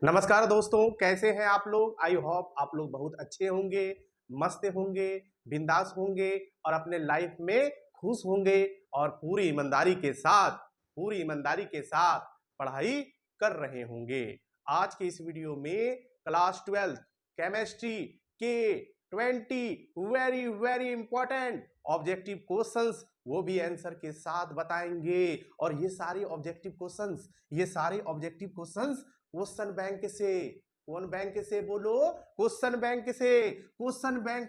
नमस्कार दोस्तों, कैसे हैं आप लोग। आई होप आप लोग बहुत अच्छे होंगे, मस्त होंगे, बिंदास होंगे और अपने लाइफ में खुश होंगे और पूरी ईमानदारी के साथ पढ़ाई कर रहे होंगे। आज के इस वीडियो में क्लास 12 केमिस्ट्री के 20 very very important objective questions वो भी आंसर के साथ बताएंगे। और ये सारे ऑब्जेक्टिव क्वेश्चंस क्वेश्चन बैंक से, कौन बैंक से बोलो, क्वेश्चन बैंक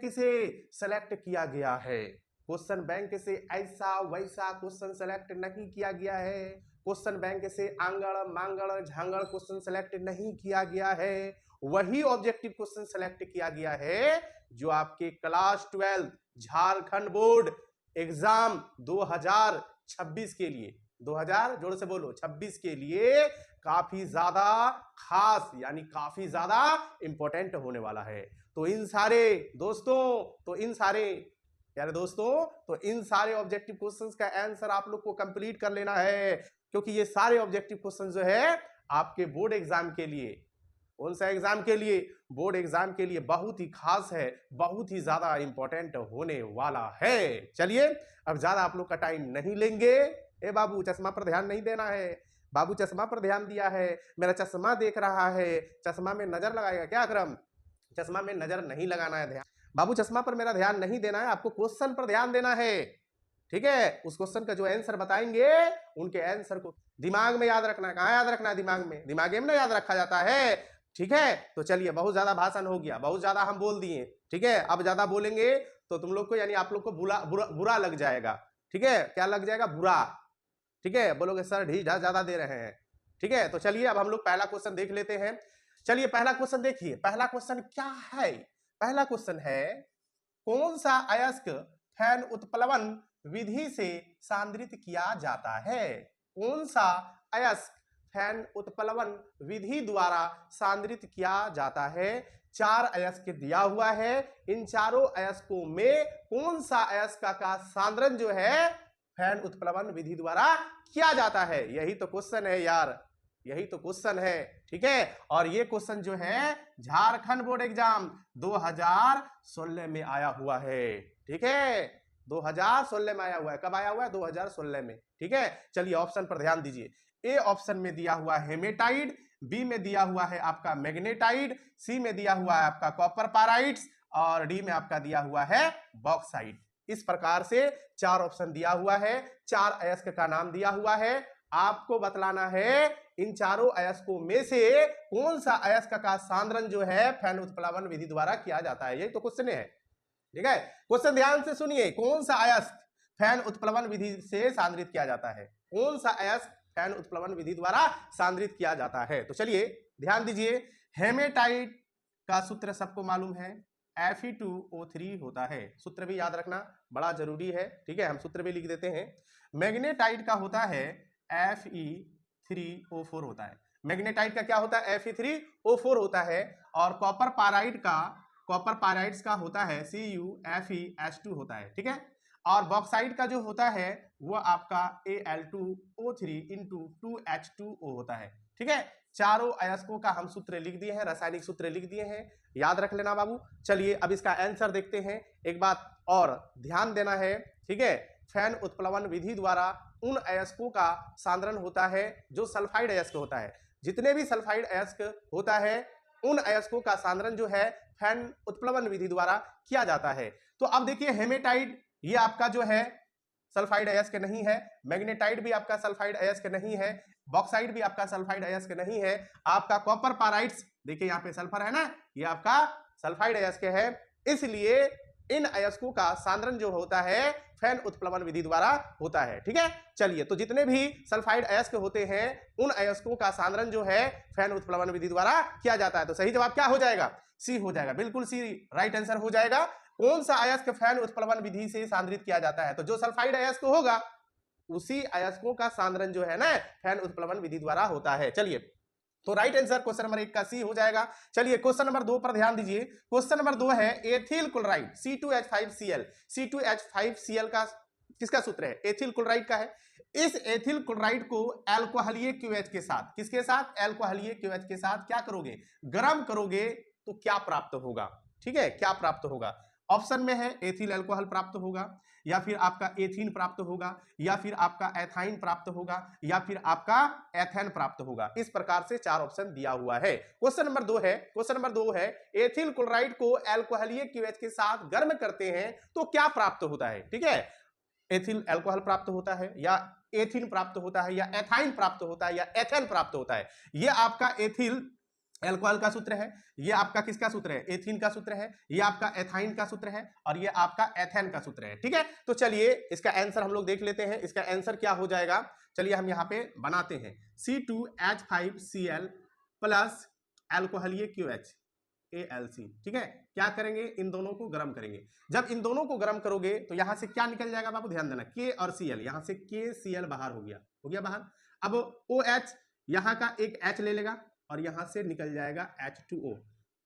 से सेलेक्ट किया गया है। क्वेश्चन बैंक से ऐसा वैसा क्वेश्चन सेलेक्ट नहीं किया गया है। क्वेश्चन बैंक से आंगड़ मांगड़ झांगड़ क्वेश्चन सेलेक्ट नहीं किया गया है। वही ऑब्जेक्टिव क्वेश्चन सेलेक्ट किया गया है जो आपके क्लास 12 झारखंड बोर्ड एग्जाम 2026 के लिए, 2000 जोर से बोलो 26 के लिए काफी ज्यादा खास यानी काफी ज्यादा इंपॉर्टेंट होने वाला है। तो इन सारे ऑब्जेक्टिव क्वेश्चंस का आंसर आप लोग को कंप्लीट कर लेना है, क्योंकि ये सारे ऑब्जेक्टिव क्वेश्चन जो है आपके बोर्ड एग्जाम के लिए, कौन सा एग्जाम के लिए, बोर्ड एग्जाम के लिए बहुत ही खास है, बहुत ही ज्यादा इंपॉर्टेंट होने वाला है। चलिए अब ज्यादा आप लोग का टाइम नहीं लेंगे। ए बाबू, चश्मा पर ध्यान नहीं देना है। बाबू चश्मा पर ध्यान दिया है, मेरा चश्मा देख रहा है, चश्मा में नजर लगाएगा क्या अकरम? चश्मा में नजर नहीं लगाना है, ध्यान बाबू चश्मा पर मेरा ध्यान नहीं देना है, आपको क्वेश्चन पर ध्यान देना है। ठीक है, उस क्वेश्चन का जो आंसर बताएंगे उनके आंसर को दिमाग में याद रखना है। कहाँ याद रखना है? दिमाग में ना याद रखा जाता है। ठीक है, तो चलिए बहुत ज्यादा भाषण हो गया, बहुत ज्यादा हम बोल दिए। ठीक है, अब ज्यादा बोलेंगे तो तुम लोग को यानी आप लोग को बुरा लग जाएगा। ठीक है, क्या लग जाएगा? बुरा। ठीक है, बोलोगे सर ढीठ ज्यादा दे रहे हैं। ठीक है, तो चलिए अब हम लोग पहला क्वेश्चन देख लेते हैं। चलिए पहला क्वेश्चन देखिए, पहला क्वेश्चन क्या है? पहला क्वेश्चन है कौन सा अयस्क फैन उत्प्लवन विधि से सांद्रित किया जाता है? कौन सा अयस्क फैन उत्प्लवन विधि द्वारा सांद्रित किया जाता है? 4 अयस्क दिया हुआ है, इन चारों अयस्कों में कौन सा अयस्क का सांद्रण जो है फैन उत्प्लवन विधि द्वारा किया जाता है? यही तो क्वेश्चन है यार, यही तो क्वेश्चन है। ठीक है, और ये क्वेश्चन जो है झारखंड बोर्ड एग्जाम 2016 में आया हुआ है। ठीक है, 2016 में आया हुआ है। कब आया हुआ है? 2016 में। ठीक है, चलिए ऑप्शन पर ध्यान दीजिए। ए ऑप्शन में दिया हुआ है हेमेटाइड, बी में दिया हुआ है आपका मैग्नेटाइड, सी में दिया हुआ है आपका कॉपर पाराइड्स और डी में आपका दिया हुआ है बॉक्साइड। इस प्रकार से 4 ऑप्शन दिया हुआ है, 4 अयस्क का नाम दिया हुआ है। आपको बतलाना है इन चारों अयस्कों में से कौन सा अयस्क का सांद्रण जो है फैन उत्प्लवन विधि द्वारा किया जाता है। यही तो क्वेश्चन है। ठीक है, क्वेश्चन ध्यान से सुनिए। कौन सा अयस्क फैन उत्प्लवन विधि से सांद्रित किया जाता है? कौन सा अयस्क फैन उत्प्लवन विधि द्वारा सांद्रित किया जाता है? तो चलिए ध्यान दीजिए। हेमेटाइट का सूत्र सबको मालूम है, Fe2O3 होता है। सूत्र भी याद रखना बड़ा जरूरी है। ठीक है, हम सूत्र भी लिख देते हैं। मैग्नेटाइट का होता है Fe3O4 होता है। मैग्नेटाइट का क्या होता है? Fe3O4 होता है। और कॉपर पाराइड्स का होता है CuFeS2 होता है। ठीक है, और बॉक्साइड का जो होता है वो आपका Al2O3 इंटू 2H2O होता है। ठीक है, चारों अयस्कों का हम सूत्र लिख दिए हैं, रासायनिक सूत्र लिख दिए हैं, याद रख लेना बाबू। चलिए अब इसका आंसर देखते हैं। एक बात और ध्यान देना है। ठीक है, फैन उत्प्लवन विधि द्वारा उन अयस्कों का सांद्रण होता है जो सल्फाइड अयस्क होता है। जितने भी सल्फाइड अयस्क होता है उन अयस्कों का सांद्रण जो है फैन उत्प्लवन विधि द्वारा किया जाता है। तो अब देखिए हेमेटाइड ये आपका जो है सल्फाइड अयस्क नहीं है, मैग्नेटाइड भी आपका सल्फाइड अयस्क नहीं है, बॉक्साइड भी आपका सल्फाइड अयस्क नहीं है। आपका कॉपर पाराइड्स देखिए यहाँ पे सल्फर है ना, ये आपका सल्फाइड अयस्क है। इसलिए इन अयस्कों का सांद्रण जो होता है फैन उत्प्लवन विधि द्वारा होता है। ठीक है, चलिए तो जितने भी सल्फाइड अयस्क होते हैं उन अयस्कों का सांद्रण जो है फैन उत्प्लवन विधि द्वारा किया जाता है। तो सही जवाब क्या हो जाएगा? सी हो जाएगा, बिल्कुल सी राइट आंसर हो जाएगा। कौन सा अयस्क फैन उत्प्लवन विधि से सांद्रित किया जाता है? तो जो सल्फाइड अयस्क होगा उसी अयस्कों का सांद्रण जो है ना फैन उत्प्लवन विधि द्वारा होता है। चलिए तो राइट आंसर क्वेश्चन नंबर 1 का सी हो जाएगा। चलिए क्वेश्चन नंबर 2 पर ध्यान दीजिए। क्वेश्चन नंबर 2 है एथिल क्लोराइड C2H5Cl का किसका सूत्र है? एथिल क्लोराइड का है। इस एथिल क्लोराइड को अल्कोहलीय क्यूएच के साथ, किसके साथ? अल्कोहलीय क्यूएच के साथ क्या करोगे? गर्म करोगे तो क्या प्राप्त होगा? ठीक है, क्या प्राप्त होगा? ऑप्शन में है एथिल अल्कोहल प्राप्त होगा, या फिर आपका एथीन प्राप्त होगा, या फिर आपका एथाइन प्राप्त होगा, या फिर आपका एथेन प्राप्त होगा। इस प्रकार से 4 ऑप्शन दिया हुआ है। क्वेश्चन नंबर 2 है, क्वेश्चन नंबर 2 है एथिल क्लोराइड को अल्कोहलीय क्यूएच के साथ गर्म करते हैं तो क्या प्राप्त होता है? ठीक है, एथिल अल्कोहल प्राप्त होता है, या एथीन प्राप्त होता है, या एथाइन प्राप्त होता है, या एथेन प्राप्त होता है। ये आपका एथिल अल्कोहल का सूत्र है, ये आपका किसका सूत्र है? एथीन का सूत्र है, ये आपका एथाइन का सूत्र है, और ये आपका एथेन का सूत्र है। ठीक है, तो चलिए इसका आंसर हम लोग देख लेते हैं। इसका आंसर क्या हो जाएगा? चलिए हम यहाँ पे बनाते हैं C2H5Cl प्लस अल्कोहलीय QH ALC। ठीक है, क्या करेंगे? इन दोनों को गर्म करेंगे। जब इन दोनों को गर्म करोगे तो यहां से क्या निकल जाएगा बाबू? ध्यान देना, K और Cl, यहां से KCl बाहर हो गया बाहर। अब OH यहां का एक H ले लेगा और यहां से निकल जाएगा H2O।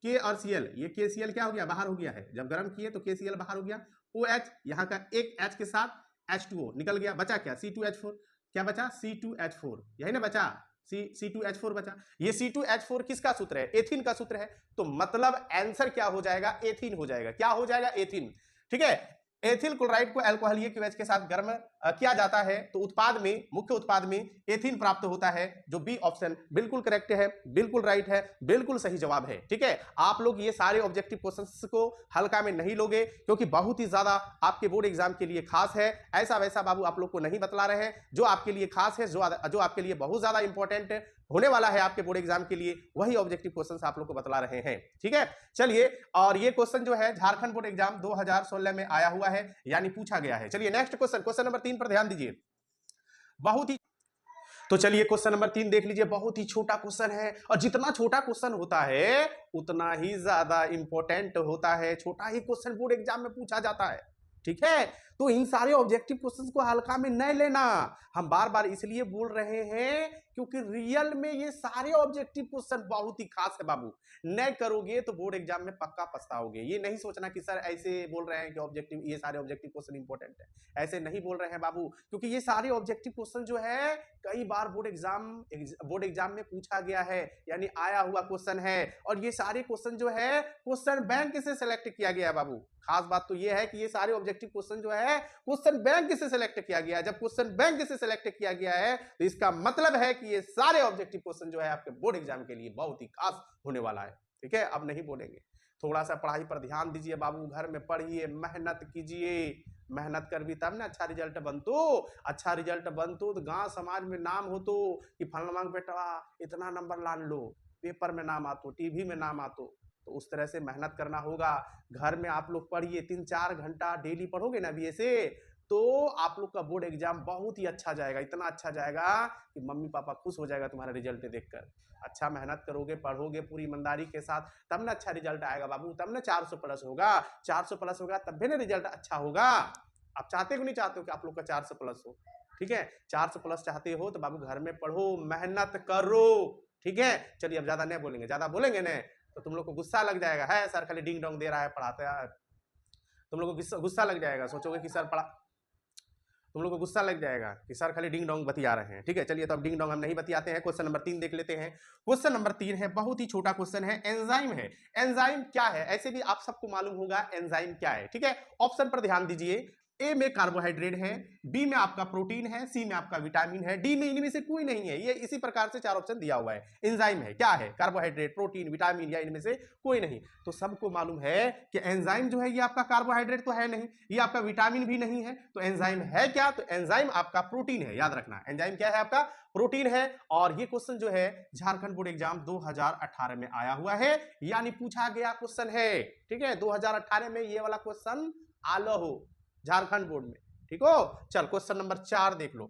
K और Cl, ये KCl क्या हो गया? बाहर हो गया है। जब गर्म किए तो KCl बाहर हो गया। OH यहां का एक H के साथ H2O निकल गया। बचा क्या? C2H4। क्या बचा? C2H4, यही ना बचा? C2H4 बचा। ये C2H4 किसका सूत्र है? एथीन का सूत्र है। तो मतलब आंसर क्या हो जाएगा? एथीन हो जाएगा। क्या हो जाएगा? एथीन। ठीक है, एथिल क्लोराइड को अल्कोहलीय क्यूएच के साथ गर्म किया जाता है तो उत्पाद में, मुख्य उत्पाद में एथीन प्राप्त होता है। जो बी ऑप्शन बिल्कुल करेक्ट है, बिल्कुल राइट है, बिल्कुल सही जवाब है। ठीक है, आप लोग ये सारे ऑब्जेक्टिव क्वेश्चंस को हल्का में नहीं लोगे, क्योंकि बहुत ही ज्यादा आपके बोर्ड एग्जाम के लिए खास है। ऐसा वैसा बाबू आप लोग को नहीं बतला रहे हैं। जो आपके लिए खास है, जो आपके लिए बहुत ज्यादा इंपॉर्टेंट होने वाला है आपके बोर्ड एग्जाम के लिए, वही ऑब्जेक्टिव क्वेश्चंस आप लोग को बतला रहे हैं। ठीक है, चलिए, और ये क्वेश्चन जो है झारखंड बोर्ड एग्जाम 2016 में आया हुआ है, यानी पूछा गया है। चलिए नेक्स्ट क्वेश्चन, क्वेश्चन नंबर 3 पर ध्यान दीजिए। बहुत ही, तो चलिए क्वेश्चन नंबर 3 देख लीजिए। बहुत ही छोटा क्वेश्चन है, और जितना छोटा क्वेश्चन होता है उतना ही ज्यादा इंपॉर्टेंट होता है। छोटा ही क्वेश्चन बोर्ड एग्जाम में पूछा जाता है। ठीक है, तो इन सारे ऑब्जेक्टिव क्वेश्चंस को हल्का में नहीं लेना। हम बार बार इसलिए बोल रहे हैं क्योंकि रियल में ये सारे ऑब्जेक्टिव क्वेश्चन बहुत ही खास है बाबू। नहीं करोगे तो बोर्ड एग्जाम में पक्का पछताओगे। ये नहीं सोचना कि सर ऐसे बोल रहे हैं कि ऑब्जेक्टिव, ये सारे ऑब्जेक्टिव क्वेश्चन इंपॉर्टेंट है, ऐसे नहीं बोल रहे हैं बाबू। क्योंकि ये सारे ऑब्जेक्टिव क्वेश्चन जो है कई बार बोर्ड एग्जाम में पूछा गया है, यानी आया हुआ क्वेश्चन है। और ये सारे क्वेश्चन जो है क्वेश्चन बैंक से सिलेक्ट किया गया है बाबू। खास बात तो ये है कि ये सारे ऑब्जेक्टिव क्वेश्चन जो है क्वेश्चन बैंक से सिलेक्ट किया गया है। जब क्वेश्चन बैंक से सिलेक्ट किया गया है तो इसका मतलब है कि ये सारे ऑब्जेक्टिव क्वेश्चन जो है आपके बोर्ड एग्जाम के लिए बहुत ही खास होने वाला है। ठीक है, अब नहीं बोलेंगे। थोड़ा सा पढ़ाई पर ध्यान दीजिए बाबू, घर में पढ़िए, मेहनत कीजिए। मेहनत कर भी तब ना अच्छा रिजल्ट बनतो। अच्छा रिजल्ट बनतो तो गांव समाज में नाम हो तो कि फलना बेटा इतना नंबर लान लो, पेपर में नाम आतो, टीवी में नाम आतो। तो उस तरह से मेहनत करना होगा। घर में आप लोग पढ़िए, 3-4 घंटा डेली पढ़ोगे ना अभी ऐसे, तो आप लोग का बोर्ड एग्जाम बहुत ही अच्छा जाएगा। इतना अच्छा जाएगा कि मम्मी पापा खुश हो जाएगा तुम्हारा रिजल्ट देखकर। अच्छा मेहनत करोगे, पढ़ोगे पूरी ईमानदारी के साथ, तब ना अच्छा रिजल्ट आएगा बाबू। तब ना 400 प्लस होगा। 400 प्लस होगा तब भी ना रिजल्ट अच्छा होगा। आप चाहते हो नहीं चाहते हो कि आप लोग का 400 प्लस हो? ठीक है, 400 प्लस चाहते हो तो बाबू घर में पढ़ो, मेहनत करो। ठीक है, चलिए अब ज्यादा नहीं बोलेंगे। ज्यादा बोलेंगे ना तो तुम लोग को गुस्सा लग जाएगा। है सर खाली डिंग डोंग दे रहा है, पढ़ाता है। तुम लोग को गुस्सा लग जाएगा, सोचोगे कि सर पढ़ा, तुम लोग को गुस्सा लग जाएगा कि सर खाली डिंग डोंग बतिया रहे हैं। ठीक है, चलिए तो अब डिंग डोंग हम नहीं बतियाते हैं। क्वेश्चन नंबर 3 देख लेते हैं। क्वेश्चन नंबर 3 है, बहुत ही छोटा क्वेश्चन है, एंजाइम है। एंजाइम क्या है? ऐसे भी आप सबको मालूम होगा एंजाइम क्या है। ठीक है, ऑप्शन पर ध्यान दीजिए। ए में कार्बोहाइड्रेट है, बी में आपका प्रोटीन है, सी में आपका विटामिन है, डी में इनमें से कोई नहीं है। ये इसी प्रकार से 4 ऑप्शन दिया हुआ है। एंजाइम है, क्या है? कार्बोहाइड्रेट, प्रोटीन, विटामिन, या इनमें से कोई नहीं। तो सबको मालूम है कि एंजाइम जो है ये आपका कार्बोहाइड्रेट तो है नहीं, ये आपका विटामिन भी नहीं है। तो एंजाइम है क्या? तो एंजाइम आपका प्रोटीन है। याद रखना, एंजाइम क्या है? आपका प्रोटीन है। और ये क्वेश्चन जो है झारखंड बोर्ड एग्जाम 2018 में आया हुआ है, यानी पूछा गया क्वेश्चन है। ठीक है, 2018 में ये वाला क्वेश्चन आलो हो झारखंड बोर्ड में। ठीक हो, चल क्वेश्चन नंबर 4 देख लो।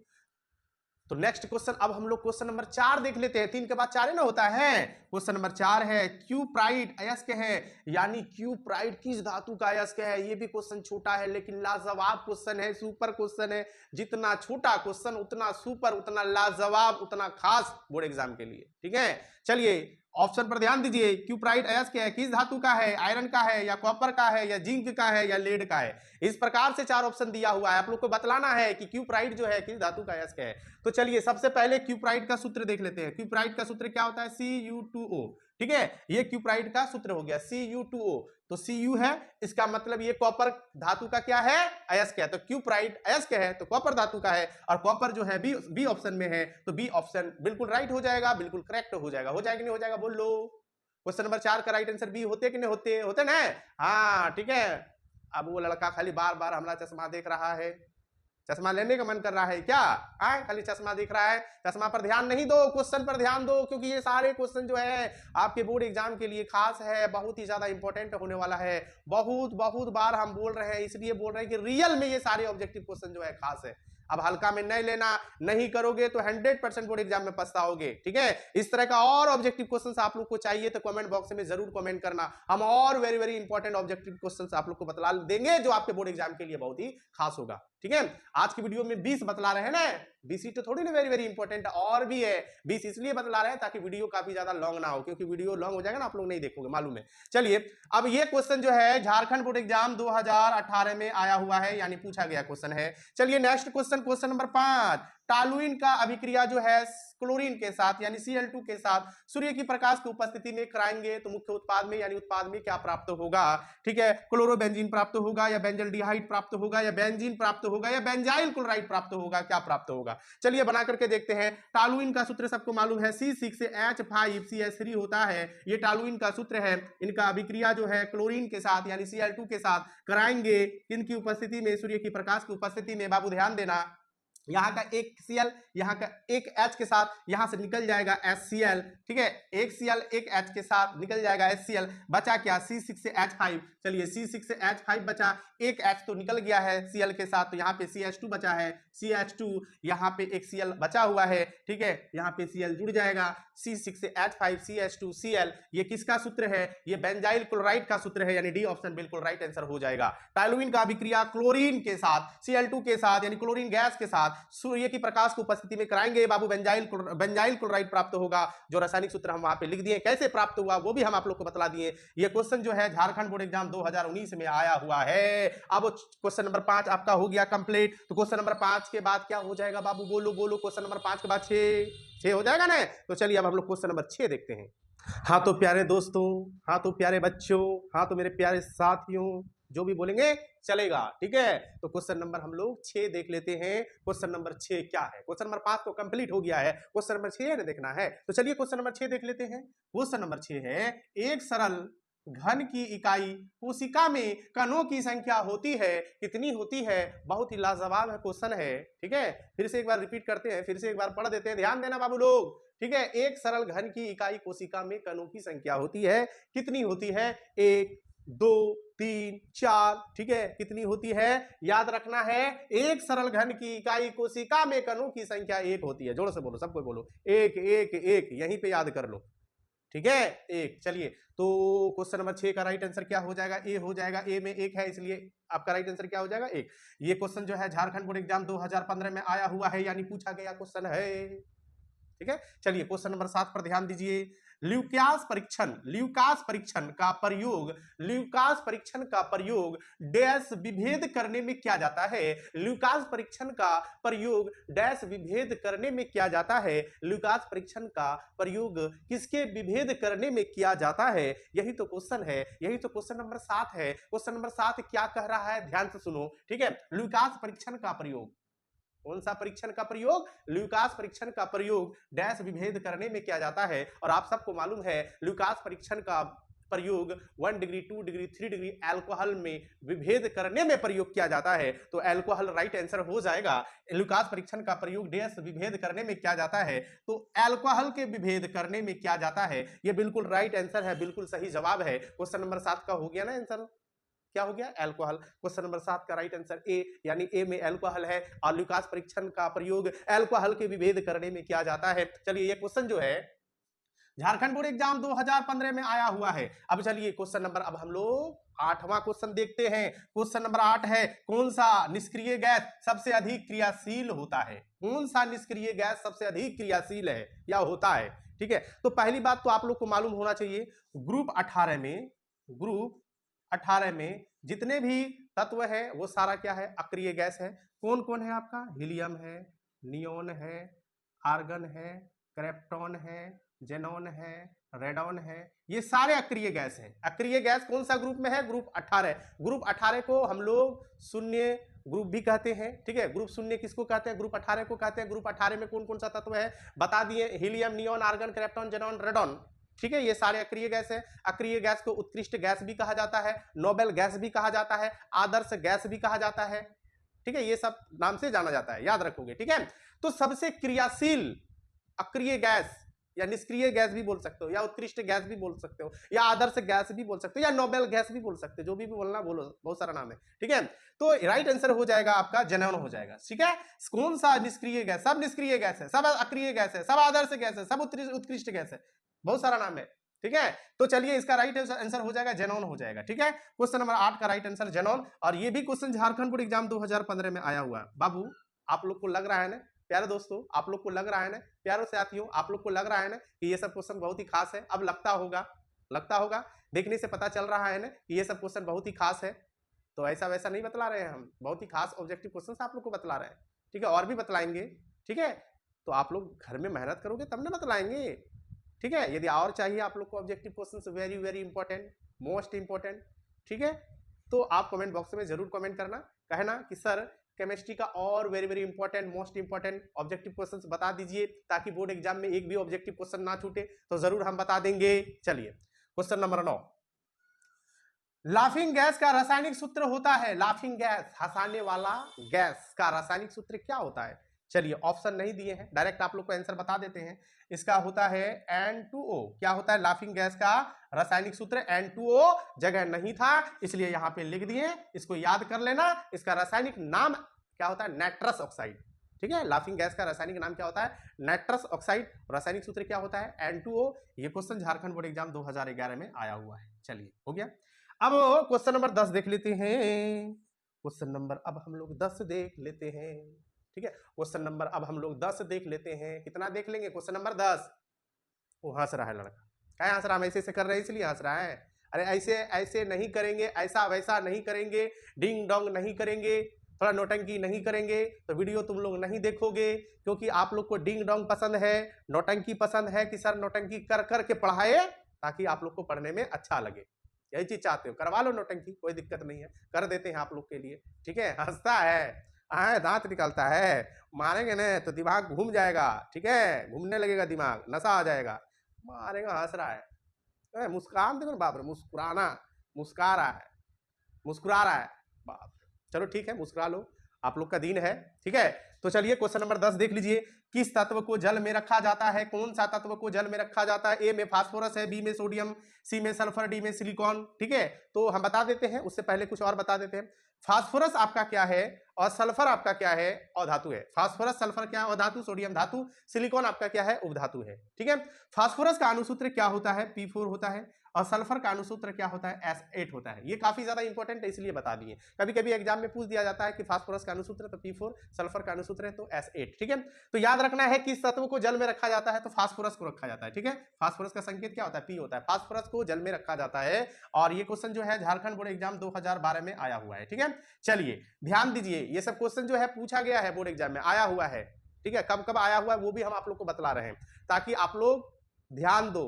तो नेक्स्ट क्वेश्चन, अब हम लोग क्वेश्चन नंबर 4 देख लेते हैं। 3 के बाद 4 ही ना होता है। क्वेश्चन नंबर 4 है, क्यूप्राइड अयस्क है, यानी क्यूप्राइड किस धातु का अयस्क है? ये भी क्वेश्चन छोटा है लेकिन लाजवाब क्वेश्चन है, सुपर क्वेश्चन है। जितना छोटा क्वेश्चन उतना सुपर, उतना लाजवाब, उतना खास बोर्ड एग्जाम के लिए। ठीक है, चलिए ऑप्शन पर ध्यान दीजिए, क्यूप्राइट अयस्क है, किस धातु का है, आयरन का है या कॉपर का है या जिंक का है या लेड का है। इस प्रकार से 4 ऑप्शन दिया हुआ है, आप लोग को बतलाना है कि क्यूप्राइट जो है किस धातु का अयस्क है। तो चलिए सबसे पहले क्यूप्राइट का सूत्र देख लेते हैं। क्यूप्राइट का सूत्र क्या होता है, Cu2O। ठीक है, ये क्यूप्राइट का सूत्र हो गया Cu2O। तो Cu है, इसका मतलब ये कॉपर धातु का क्या है, अयस्क है। तो क्यूप्राइट अयस्क है तो कॉपर धातु का है, और कॉपर जो है बी ऑप्शन में है, तो बी ऑप्शन बिल्कुल राइट हो जाएगा, बिल्कुल करेक्ट हो जाएगा। हो जाएगा नहीं हो जाएगा, बोल लो। क्वेश्चन नंबर 4 का राइट आंसर बी होते कि नहीं होते, होते ना। हाँ ठीक है। अब वो लड़का खाली बार बार हमारा चश्मा देख रहा है, चश्मा लेने का मन कर रहा है क्या, खाली चश्मा दिख रहा है। चश्मा पर ध्यान नहीं दो, क्वेश्चन पर ध्यान दो, क्योंकि ये सारे क्वेश्चन जो है आपके बोर्ड एग्जाम के लिए खास है, बहुत ही ज्यादा इंपॉर्टेंट होने वाला है। बहुत बहुत बार हम बोल रहे हैं, इसलिए बोल रहे हैं कि रियल में ये सारे ऑब्जेक्टिव क्वेश्चन जो है खास है। अब हल्का में नहीं लेना, नहीं करोगे तो 100% बोर्ड एग्जाम में पछताओगे। ठीक है, इस तरह का और ऑब्जेक्टिव क्वेश्चंस आप लोग को चाहिए तो कमेंट बॉक्स में जरूर कमेंट करना, हम और very very important objective questions आप लोग को बतला देंगे जो आपके बोर्ड एग्जाम के लिए बहुत ही खास होगा। ठीक है, आज की वीडियो में 20 बतला रहे हैं ना, 20 तो थोड़ी ना वेरी वेरी इंपॉर्टेंट और भी है, 20 इसलिए बतला रहे हैं ताकि वीडियो काफी ज्यादा लॉन्ग ना हो, क्योंकि वीडियो लॉन्ग हो जाएगा ना आप लोग नहीं देखोगे, मालूम है। चलिए अब ये क्वेश्चन जो है झारखंड बोर्ड एग्जाम 2018 में आया हुआ है, यानी पूछा गया क्वेश्चन है। चलिए next question, question number 5, toluene का अभिक्रिया जो है क्लोरीन के साथ यानी Cl2 के साथ सूर्य की प्रकाश की उपस्थिति में कराएंगे तो मुख्य उत्पाद में यानी उत्पाद में क्या प्राप्त होगा। ठीक है, क्लोरोबेंजीन प्राप्त होगा या बेंजल्डिहाइड प्राप्त होगा या बेंजीन प्राप्त होगा या बेंजाइल क्लोराइड प्राप्त होगा, क्या प्राप्त होगा। चलिए बना करके देखते हैं। टॉलुइन का सूत्र सबको मालूम है, C6H5CH3 होता है, ये टॉलुइन का सूत्र है। इनका अभिक्रिया जो है क्लोरीन के साथ यानी Cl2 के साथ कराएंगे, इनकी उपस्थिति में, सूर्य की प्रकाश की उपस्थिति में। बाबू ध्यान देना, यहाँ का एक Cl, यहाँ का एक H के साथ यहाँ से निकल जाएगा HCl। ठीक है, एक Cl एक H के साथ निकल जाएगा HCl, बचा क्या, C6H5। चलिए C6H5 बचा, एक H तो निकल गया है Cl के साथ, तो यहाँ पे CH2 बचा है, CH2, यहाँ पे एक Cl बचा हुआ है। ठीक है, यहाँ पे Cl जुड़ जाएगा, C6H5 CH2 Cl। ये किसका सूत्र है, ये बेंजाइल क्लोराइड का सूत्र है, यानी डी ऑप्शन बिल्कुल राइट आंसर हो जाएगा। टॉलुइन का अभिक्रिया क्लोरीन के साथ, Cl2 के साथ यानी क्लोरीन गैस के साथ सूर्य की प्रकाश की उपस्थिति में कराएंगे बाबू, बेंजाइल क्लोराइड प्राप्त होगा। जो रासायनिक सूत्र हम वहां पे लिख दिए, कैसे प्राप्त हुआ वो भी हम आप लोग को बतला दिए। ये क्वेश्चन जो है झारखंड बोर्ड एग्जाम 2019 में आया हुआ है। अब क्वेश्चन नंबर 5 आपका हो गया कंप्लीट। तो क्वेश्चन नंबर 5 के बाद क्या हो जाएगा बाबू, बोलो बोलो। क्वेश्चन नंबर 5 के बाद 6 हो जाएगा ना। तो चलिए अब हम लोग क्वेश्चन नंबर 6 देखते हैं। हाँ तो प्यारे दोस्तों, हाँ तो प्यारे बच्चों, हाँ तो मेरे प्यारे साथियों, जो भी बोलेंगे चलेगा। ठीक है, तो क्वेश्चन नंबर हम लोग 6 देख लेते हैं। क्वेश्चन नंबर 6 क्या है, क्वेश्चन नंबर 5 तो कंप्लीट हो गया है, क्वेश्चन नंबर 6 ने देखना है। तो चलिए क्वेश्चन नंबर 6 देख लेते हैं। क्वेश्चन नंबर 6 है, एक सरल घन की इकाई कोशिका में कणों की संख्या होती है, कितनी होती है। बहुत ही लाजवाब है क्वेश्चन है। ठीक है, फिर से एक बार रिपीट करते हैं, फिर से एक बार पढ़ देते हैं, ध्यान देना बाबू लोग। ठीक है, एक सरल घन की इकाई कोशिका में कणों की संख्या होती है, कितनी होती है, 1 2 3 4। ठीक है, कितनी होती है, याद रखना है। एक सरल घन की इकाई कोशिका में कणों की संख्या 1 होती है। जोर से बोलो, सबको बोलो, 1 1 1, यहीं पे याद कर लो। ठीक है, 1। चलिए तो क्वेश्चन नंबर 6 का राइट आंसर क्या हो जाएगा, ए हो जाएगा। ए में 1 है, इसलिए आपका राइट आंसर क्या हो जाएगा, 1। ये क्वेश्चन जो है झारखंड बोर्ड एग्जाम 2015 में आया हुआ है, यानी पूछा गया क्वेश्चन है। ठीक है, चलिए क्वेश्चन नंबर 7 पर ध्यान दीजिए। ल्यूकास परीक्षण का प्रयोग डैश विभेद करने में किया जाता है। ल्यूकास परीक्षण का प्रयोग डैश विभेद करने में किया जाता है। ल्यूकास परीक्षण का प्रयोग किसके विभेद करने में किया जाता है, यही तो क्वेश्चन है, यही तो क्वेश्चन नंबर 7 है। क्वेश्चन नंबर 7 क्या कह रहा है, ध्यान से सुनो। ठीक है, ल्यूकास परीक्षण का प्रयोग, कौन सा परीक्षण का प्रयोग, ल्यूकास परीक्षण का प्रयोग डैश विभेद करने में किया जाता है। और आप सबको मालूम है ल्यूकास परीक्षण का प्रयोग 1 डिग्री 2 डिग्री 3 डिग्री अल्कोहल में विभेद करने में प्रयोग किया जाता है। तो अल्कोहल राइट आंसर हो जाएगा। ल्यूकास परीक्षण का प्रयोग डैश विभेद करने में किया जाता है, तो अल्कोहल के विभेद करने में किया जाता है। ये बिल्कुल राइट आंसर है, बिल्कुल सही जवाब है। क्वेश्चन नंबर 7 का हो गया ना आंसर, क्या हो गया, अल्कोहल। क्वेश्चन नंबर 7 का राइट आंसर ए, यानी ए में अल्कोहल है, और ल्यूकास परीक्षण का प्रयोग अल्कोहल के विभेद करने में किया जाता है। चलिए ये क्वेश्चन जो है झारखंड बोर्ड एग्जाम 2015 में आया हुआ है। अब चलिए क्वेश्चन नंबर, अब हम लोग 8वां क्वेश्चन देखते हैं। क्वेश्चन नंबर 8 है, कौन सा निष्क्रिय गैस सबसे अधिक क्रियाशील होता है? कौन सा निष्क्रिय गैस सबसे अधिक क्रियाशील है या होता है? ठीक है, तो पहली बात तो आप लोग को मालूम होना चाहिए, ग्रुप 18 में जितने भी तत्व है वो सारा क्या है? अक्रिय गैस है। कौन कौन है आपका? हीलियम है, नियोन है, आर्गन है, क्रेप्टॉन है, जेनॉन है, रेडॉन है, ये सारे अक्रिय गैस हैं। अक्रिय गैस कौन सा ग्रुप में है? ग्रुप 18। ग्रुप 18 को हम लोग शून्य ग्रुप भी कहते हैं। ठीक है, ग्रुप शून्य किसको कहते हैं? ग्रुप 18 को कहते हैं। ग्रुप 18 में कौन कौन सा तत्व है बता दिए, helium, neon, argon, krypton, xenon, radon. ठीक है, ये सारे अक्रिय गैस है। अक्रिय गैस को उत्कृष्ट गैस भी कहा जाता है, नोबेल गैस भी कहा जाता है, आदर्श गैस भी कहा जाता है। ठीक है, ये सब नाम से जाना जाता है, याद रखोगे। ठीक है, तो सबसे क्रियाशील अक्रिय गैस या निष्क्रिय गैस भी बोल सकते हो, या उत्कृष्ट गैस भी बोल सकते हो, या आदर्श गैस भी बोल सकते हो, या नोबेल गैस भी बोल सकते हो, जो भी बोलना बोलो, बहुत सारा नाम है। ठीक है, तो राइट आंसर हो जाएगा आपका जेनॉन हो जाएगा। ठीक है, कौन सा निष्क्रिय गैस? सब निष्क्रिय गैस है, सब अक्रिय गैस है, सब आदर्श गैस है, सब उत्कृष्ट गैस है, बहुत सारा नाम है। ठीक है, तो चलिए इसका राइट आंसर हो जाएगा जेनॉन हो जाएगा। ठीक है, क्वेश्चन नंबर 8 का राइट आंसर जेनॉन। और ये भी क्वेश्चन झारखंड बोर्ड एग्जाम 2015 में आया हुआ है। बाबू आप लोग को लग रहा है ना, प्यारे दोस्तों, आप लोग को लग रहा है ना, प्यारों साथियों, आप लोग को लग रहा है ना कि ये सब क्वेश्चन बहुत ही खास है? अब लगता होगा देखने से पता चल रहा है ना कि ये सब क्वेश्चन बहुत ही खास है। तो ऐसा वैसा नहीं बतला रहे हैं हम, बहुत ही खास ऑब्जेक्टिव क्वेश्चन आप लोग को बतला रहे हैं। ठीक है, और भी बतलाएंगे। ठीक है, तो आप लोग घर में मेहनत करोगे तब ना बतलाएंगे। ठीक है, यदि और चाहिए आप लोग को objective question very very important, most important, ठीक है, तो आप कमेंट बॉक्स में जरूर कमेंट करना, कहना कि सर केमिस्ट्री का और very very important, most important objective questions बता दीजिए, ताकि बोर्ड एग्जाम में एक भी ऑब्जेक्टिव क्वेश्चन ना छूटे। तो जरूर हम बता देंगे। चलिए क्वेश्चन नंबर 9, लाफिंग गैस का रासायनिक सूत्र होता है? लाफिंग गैस, हंसाने वाला गैस का रासायनिक सूत्र क्या होता है? चलिए ऑप्शन नहीं दिए हैं, डायरेक्ट आप लोग को आंसर बता देते हैं। इसका होता है N2O। क्या होता है लाफिंग गैस का रासायनिक सूत्र? N2O। जगह नहीं था इसलिए यहां पे लिख दिए, इसको याद कर लेना। इसका रासायनिक नाम क्या होता है? Nitrous oxide. ठीक है, लाफिंग गैस का रासायनिक नाम क्या होता है? Nitrous oxide. रासायनिक सूत्र क्या होता है? N2O। ये क्वेश्चन झारखंड बोर्ड एग्जाम 2011 में आया हुआ है। चलिए हो गया। अब क्वेश्चन नंबर 10 देख लेते हैं। क्वेश्चन नंबर अब हम लोग 10 देख लेते हैं। ठीक है, क्वेश्चन नंबर अब हम लोग 10 देख लेते हैं। कितना देख लेंगे? Question number 10। वो हंस रहा है लड़का, क्या हंस रहा है? हम ऐसे कर रहे हैं इसलिए हंस रहा है। अरे ऐसे ऐसे नहीं करेंगे, ऐसा वैसा नहीं करेंगे, डिंग डोंग नहीं करेंगे, थोड़ा नौटंकी नहीं करेंगे तो वीडियो तुम लोग नहीं देखोगे। क्योंकि आप लोग को डिंग डोंग पसंद है, नौटंकी पसंद है कि सर नौटंकी कर कर के पढ़ाए ताकि आप लोग को पढ़ने में अच्छा लगे। यही चीज चाहते हो, करवा लो नौटंकी, कोई दिक्कत नहीं है, कर देते हैं आप लोग के लिए। ठीक है, हंसता है, दांत निकलता है, मारेंगे ना तो दिमाग घूम जाएगा। ठीक है, घूमने लगेगा दिमाग, नशा आ जाएगा, मारेगा। हंस रहा है, मुस्कान देखो बाप रे, मुस्कुरा रहा है बाप। चलो ठीक है, मुस्कुरा लो, आप लोग का दिन है। ठीक है, तो चलिए क्वेश्चन नंबर 10 देख लीजिए। किस तत्व को जल में रखा जाता है? कौन सा तत्व को जल में रखा जाता है? ए में फास्फोरस है, बी में सोडियम, सी में सल्फर, डी में सिलिकॉन। ठीक है, तो हम बता देते हैं, उससे पहले कुछ और बता देते हैं। फास्फोरस आपका क्या है और सल्फर आपका क्या है? अधातु है। फास्फोरस सल्फर क्या है? अधातु। सोडियम धातु। सिलिकॉन आपका क्या है? उपधातु है। ठीक है, फास्फोरस का अणुसूत्र क्या होता है? P4 होता है। और सल्फर का अणुसूत्र क्या होता है? S8 होता है। ये काफी ज्यादा इंपॉर्टेंट है इसलिए बता दिए। कभी कभी एग्जाम में पूछ दिया जाता है कि फास्फोरस का अणुसूत्र तो P4, सल्फर का अणुसूत्र है तो S8। ठीक है, तो याद रखना है किस तत्व को जल में रखा जाता है? तो फास्फोरस को रखा जाता है। ठीक है, फास्फोरस का संकेत क्या होता है? P होता है। फास्फोरस को जल में रखा जाता है। और ये क्वेश्चन जो है झारखंड बोर्ड एग्जाम 2012 में आया हुआ है। ठीक है, चलिए ध्यान दीजिए, ये सब क्वेश्चन जो है पूछा गया है, बोर्ड एग्जाम में आया हुआ है। ठीक है, कब कब आया हुआ है वो भी हम आप लोग को बतला रहे हैं, ताकि आप लोग ध्यान दो,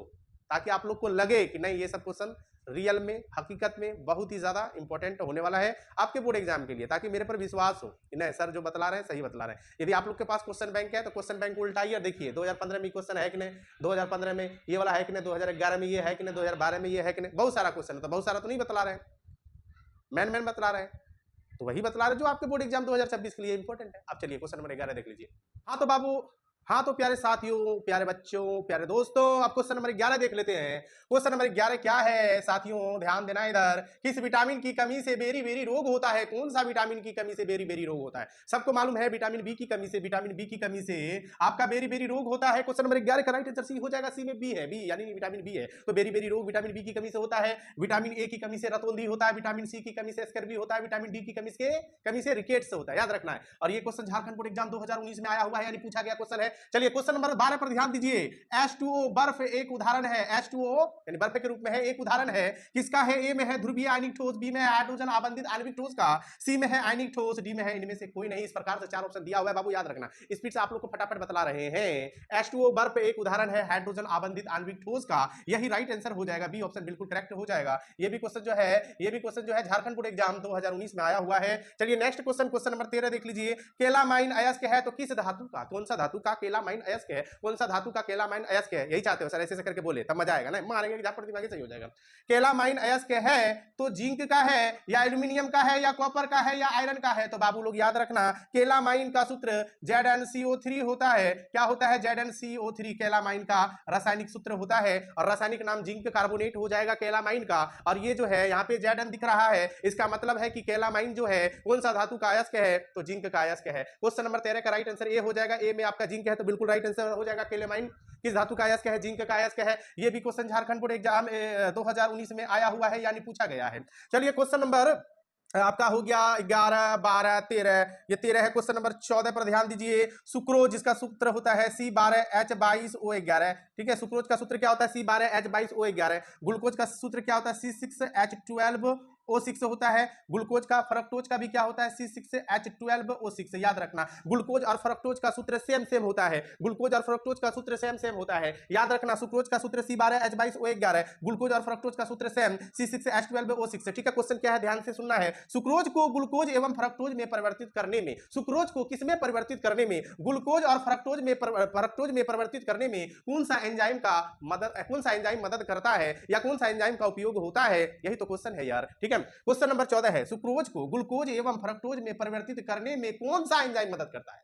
ताकि आप लोग को लगे कि नहीं ये सब क्वेश्चन रियल में, हकीकत में बहुत ही ज्यादा इंपॉर्टेंट होने वाला है आपके बोर्ड एग्जाम के लिए, ताकि मेरे पर विश्वास हो कि नहीं सर जो बतला रहे हैं सही बतला रहे हैं। यदि आप लोग के पास क्वेश्चन बैंक है तो क्वेश्चन बैंक को उल्टाइए, देखिए 2015 में क्वेश्चन है कि नहीं, 2015 में ये वाला है कि नहीं, 2011 में ये है कि नहीं, 2012 में ये है कि नहीं। बहुत सारा क्वेश्चन है, तो बहुत सारा तो नहीं बतला रहे हैं, मैन बतला रहे हैं, तो वही बतला रहे जो आपके बोर्ड एग्जाम 2026 के लिए इंपॉर्टेंट है। अब चलिए क्वेश्चन नंबर 11 देख लीजिए। हाँ तो बाबू हाँ तो प्यारे साथियों, प्यारे बच्चों, प्यारे दोस्तों, अब क्वेश्चन नंबर 11 देख लेते हैं। क्वेश्चन नंबर 11 क्या है साथियों, ध्यान देना इधर। किस विटामिन की कमी से बेरी बेरी रोग होता है? कौन सा विटामिन की कमी से बेरी बेरी रोग होता है? सबको मालूम है विटामिन बी की कमी से, विटामिन बी की कमी से आपका बेरी बेरी रोग होता है। क्वेश्चन नंबर 11 का राइट आंसर सी हो जाएगा। सी में बी है, बी यानी विटामिन बी है, तो बेरी बेरी रोग विटामिन बी की कमी से होता है। विटामिन ए की कमी से रतौंधी होता है, विटामिन सी की कमी से स्कर्वी होता है, विटामिन डी की कमी से रिकेट्स होता है, याद रखना है। और ये क्वेश्चन झारखंड बोर्ड एग्जाम 2019 में आया हुआ है, यानी पूछा गया क्वेश्चन है। चलिए क्वेश्चन नंबर 12 पर ध्यान दीजिए। H2O बर्फ एक उदाहरण है। H2O यानी बर्फ के रूप में है, एक उदाहरण है। किसका है? ए में है ध्रुवीय आयनिक ठोस, बी में है हाइड्रोजन आबंधित आणविक ठोस का, सी में है आयनिक ठोस, डी में है इनमें से कोई नहीं। इस प्रकार से चार ऑप्शन दिया हुआ है बाबू, याद रखना। स्पीड से आप लोग को फटाफट बतला रहे हैं। H2O बर्फ एक उदाहरण है हाइड्रोजन आबंधित आणविक ठोस का, यही राइट आंसर हो जाएगा। बी ऑप्शन बिल्कुल करेक्ट हो जाएगा। ये भी क्वेश्चन जो है झारखंड बोर्ड एग्जाम 2019 में आया हुआ है। चलिए नेक्स्ट क्वेश्चन, क्वेश्चन नंबर 13 देख लीजिए। केलामाइन अयस्क है तो किस धातु का, कौन सा धातु का केलामाइन अयस्क है? कौन सा धातु का केलामाइन अयस्क है? यही चाहते हो सर, ऐसे करके बोले तब मजा आएगा ना, मारेंगे जहां पर दिमाग सही हो जाएगा। केलामाइन अयस्क है तो जिंक का है या एल्यूमिनियम का है या कॉपर का है या आयरन का है? तो बाबू लोग याद रखना, केलामाइन का सूत्र ZnCO3 होता है। क्या होता है? ZnCO3 केलामाइन का रासायनिक सूत्र होता है, और रासायनिक नाम जिंक कार्बोनेट हो जाएगा केलामाइन का। और ये जो है यहाँ पे Zn दिख रहा है, इसका मतलब है कि केलामाइन जो है कौन सा धातु का अयस्क है? तो जिंक का अयस्क है। क्वेश्चन नंबर 13 का राइट आंसर ए हो जाएगा। ए में आपका जिंक है तो बिल्कुल राइट आंसर हो जाएगा। केलामाइन किस धातु का अयस्क है? जिंक का अयस्क है। ये भी क्वेश्चन झारखंड बोर्ड एग्जाम 2019 में आया हुआ है, यानी पूछा गया है। चलिए क्वेश्चन नंबर आपका हो गया 11, 12, 13, ये 13 है। क्वेश्चन नंबर 14 पर ध्यान दीजिए। सुक्रोज जिसका सूत्र होता है C12H22O11, ठीक है। सुक्रोज का सूत्र क्या होता है? C12H22O11। ग्लूकोज का सूत्र क्या होता है? C6H12O6 होता है। ग्लूकोज का फ्रक्टोज का भी क्या होता है? C6H12O6। याद रखना, ग्लूकोज और फ्रक्टोज का सूत्र सेम होता है। ग्लूकोज और फ्रक्टोज का सूत्र सेम होता है, याद रखना। सुक्रोज का सूत्र C12H22O11, ग्लूकोज और फ्रक्टोज का सूत्र सेम C6H12O6। ठीक है। क्वेश्चन क्या है, ध्यान से सुनना है। सुक्रोज को ग्लूकोज एवं फ्रक्टोज में परिवर्तित करने में, सुक्रोज को किसमें परिवर्तित करने में? ग्लूकोज और फ्रक्टोज में परिवर्तित करने में कौन सा एंजाइम मदद करता है, या कौन सा एंजाइम का उपयोग होता है? यही तो क्वेश्चन है यार, ठीक है। क्वेश्चन नंबर 14 है, सुक्रोज को ग्लूकोज एवं फ्रक्टोज में परिवर्तित करने में कौन सा एंजाइम मदद करता है?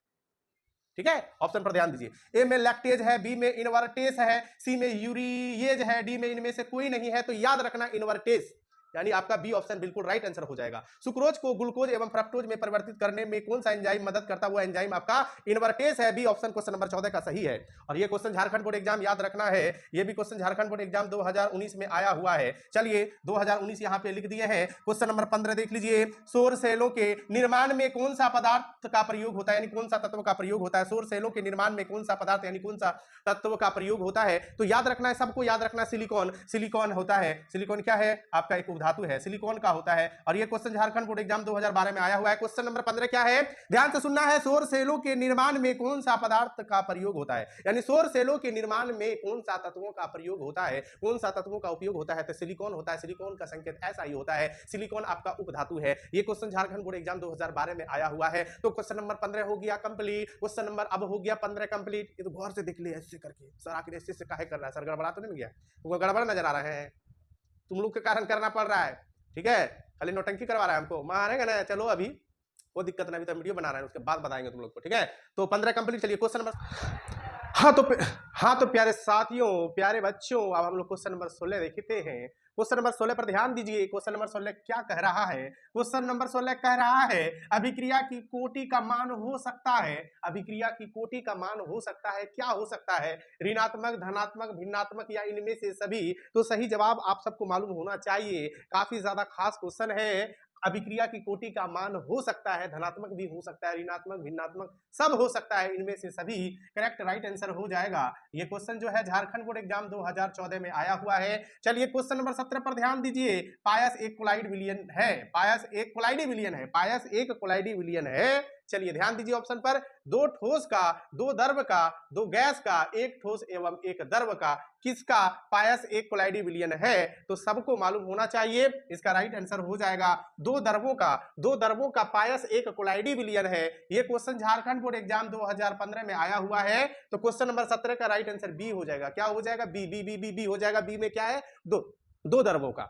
ठीक है, ऑप्शन पर ध्यान दीजिए। ए में लैक्टेज है, बी में इनवर्टेस है, सी में यूरिएज है, डी में इनमें से कोई नहीं है। तो याद रखना इनवर्टेस, यानी आपका बी ऑप्शन बिल्कुल राइट आंसर हो जाएगा। सुक्रोज को ग्लूकोज एवं फ्रक्टोज में परिवर्तित करने में कौन सा एंजाइम मदद करता है? वो एंजाइम आपका इनवर्टेस है। बी ऑप्शन क्वेश्चन नंबर 14 का सही है। और ये क्वेश्चन झारखंड बोर्ड एग्जाम याद रखना है, ये भी क्वेश्चन झारखंड बोर्ड एग्जाम 2019 में आया हुआ है। चलिए 2019 यहां पे लिख दिए हैं। क्वेश्चन नंबर 15 देख लीजिए। सौर सेलों के निर्माण में कौन सा पदार्थ का प्रयोग होता है, यानी कौन सा तत्व का प्रयोग होता है? सौर सेलों के निर्माण में कौन सा पदार्थ यानी कौन सा तत्व का प्रयोग होता है? तो याद रखना है, सबको याद रखना, सिलिकॉन होता है। सिलिकॉन क्या है? आपका एक उपधातु है, सिलिकॉन का होता है। और ये क्वेश्चन झारखंड बोर्ड एग्जाम 2012 में आया हुआ है। क्वेश्चन नंबर 15 क्या है, ध्यान से सुनना है। सौर सेलों के निर्माण में कौन सा पदार्थ का प्रयोग होता है, यानी सौर सेलों के निर्माण में कौन सा तत्वों का प्रयोग होता है, कौन सा तत्वों का उपयोग होता है? तो सिलिकॉन होता है। सिलिकॉन का संकेत ऐसा ही होता है, सिलिकॉन आपका उपधातु है। ये क्वेश्चन झारखंड बोर्ड एग्जाम 2012 में आया हुआ है। तो क्वेश्चन नंबर 15 हो गया कंप्लीट। क्वेश्चन नंबर अब हो गया 15 कंप्लीट। ये तो गौर से देख लिया ऐसे करके, सर आखिर ऐसे से काहे कर रहा है सर? गड़बड़ा तो नहीं गया? वो गड़बड़ नजर आ रहा है, तुम लोग के कारण करना पड़ रहा है, ठीक है। खाली नौटंकी करवा रहा है हमको, मारेगा ना। चलो अभी कोई दिक्कत नहीं, तो वीडियो बना रहे हैं, उसके बाद बताएंगे तुम लोग को, ठीक है। तो 15 कंप्लीट। चलिए क्वेश्चन नंबर, हाँ तो प्यारे साथियों, प्यारे बच्चों, अब हम लोग क्वेश्चन नंबर 16 देखते हैं। क्वेश्चन नंबर 16 पर ध्यान दीजिए। क्वेश्चन नंबर 16 क्या कह रहा है? क्वेश्चन नंबर 16 कह रहा है अभिक्रिया की कोटि का मान हो सकता है। अभिक्रिया की कोटि का मान हो सकता है, क्या हो सकता है? ऋणात्मक, धनात्मक, भिन्नात्मक या इनमें से सभी? तो सही जवाब आप सबको मालूम होना चाहिए, काफी ज्यादा खास क्वेश्चन है। अभिक्रिया की कोटि का मान हो सकता है, धनात्मक भी हो सकता है, ऋणात्मक, भिन्नात्मक, सब हो सकता है, इनमें से सभी करेक्ट राइट आंसर हो जाएगा। ये क्वेश्चन जो है झारखंड बोर्ड एग्जाम 2014 में आया हुआ है। चलिए क्वेश्चन नंबर 17 पर ध्यान दीजिए। पायस एक कोलाइड विलयन है, पायस एक कोलाइडी विलयन है, पायस एक कोलाइडी विलयन है। चलिए ध्यान दीजिए ऑप्शन पर, दो ठोस का, दो द्रव का, दो गैस का, एक ठोस एवं एक द्रव का, किसका पायस एक कोलाइडी विलयन है? तो सबको मालूम होना चाहिए, इसका राइट आंसर हो जाएगा दो द्रवों का पायस एक कोलाइडी विलयन है। ये क्वेश्चन झारखंड बोर्ड एग्जाम 2015 में आया हुआ है। तो क्वेश्चन नंबर 17 का राइट आंसर बी हो जाएगा। क्या हो जाएगा? बी हो जाएगा। बी में क्या है? दो द्रवों का,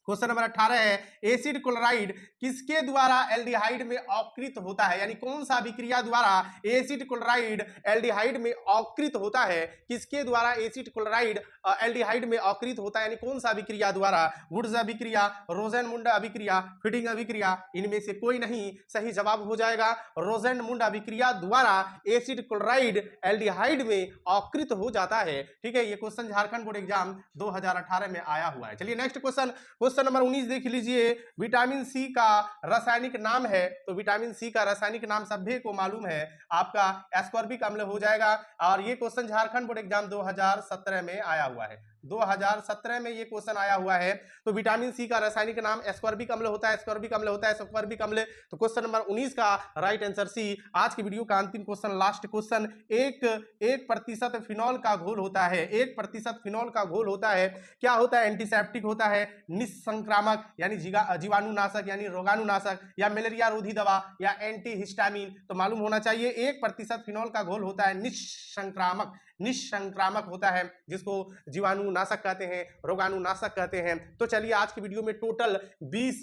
क्वेश्चन नंबर 18 है एसिड क्लोराइड किसके द्वारा एल्डिहाइड में अवकृत होता है, यानी कौन सा अभिक्रिया द्वारा एसिड क्लोराइड एल्डिहाइड में अवकृत होता है, किसके द्वारा एसिड क्लोराइड एल्डिहाइड में अवकृत होता है, यानी कौन सा अभिक्रिया द्वारा, वुड्स अभिक्रिया, रोजेनमुंड अभिक्रिया, फीडिंग अभिक्रिया, इनमें से कोई नहीं सही जवाब हो जाएगा रोजेनमुंड अभिक्रिया द्वारा एसिड क्लोराइड एल्डिहाइड में अवकृत हो जाता है। ठीक है, ये क्वेश्चन झारखंड बोर्ड एग्जाम 2018 में आया हुआ है। चलिए नेक्स्ट क्वेश्चन नंबर 19 देख लीजिए, विटामिन सी का रासायनिक नाम है, तो विटामिन सी का रासायनिक नाम सभी को मालूम है, आपका एस्कॉर्बिक अम्ल हो जाएगा। और ये क्वेश्चन झारखंड बोर्ड एग्जाम 2017 में आया हुआ है, 2017 में ये क्वेश्चन आया हुआ है। तो विटामिन सी का रासायनिक नाम एस्कॉर्बिक अम्ल होता है, एस्कॉर्बिक अम्ल होता है, एस्कॉर्बिक अम्ल। तो क्वेश्चन नंबर 19 का राइट आंसर सी। आज की वीडियो का अंतिम क्वेश्चन, लास्ट क्वेश्चन, 1% फिनॉल का घोल होता है, 1% फिनॉल का घोल होता है, क्या होता है, एंटीसेप्टिक होता है, निस्संक्रामक यानी जीवाणुनाशक यानी रोगाणुनाशक, या मलेरिया रोधी दवा, या एंटी हिस्टामिन। तो मालूम होना चाहिए 1% फिनॉल का घोल होता है निस्संक्रामक, निस्संक्रामक होता है, जिसको जीवाणुनाशक कहते हैं, रोगाणुनाशक कहते हैं। तो चलिए आज की वीडियो में total 20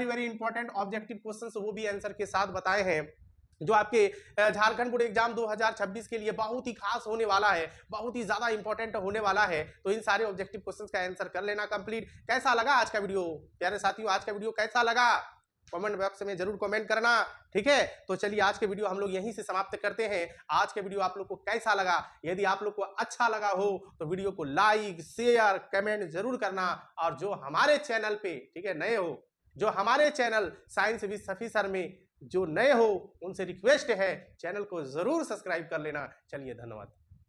very important objective questions वो भी आंसर के साथ बताए हैं, जो आपके झारखंड बोर्ड एग्जाम 2026 के लिए बहुत ही खास होने वाला है, बहुत ही ज्यादा इंपॉर्टेंट होने वाला है। तो इन सारे ऑब्जेक्टिव क्वेश्चंस का आंसर कर लेना कंप्लीट। कैसा लगा आज का वीडियो प्यारे साथियों, आज का वीडियो कैसा लगा कमेंट बॉक्स में जरूर कमेंट करना। ठीक है, तो चलिए आज के वीडियो हम लोग यहीं से समाप्त करते हैं। आज के वीडियो आप लोग को कैसा लगा, यदि आप लोग को अच्छा लगा हो तो वीडियो को लाइक शेयर कमेंट जरूर करना। और जो हमारे चैनल पे ठीक है नए हो, जो हमारे channel science with Safi sir में जो नए हो, उनसे रिक्वेस्ट है चैनल को जरूर सब्सक्राइब कर लेना। चलिए धन्यवाद।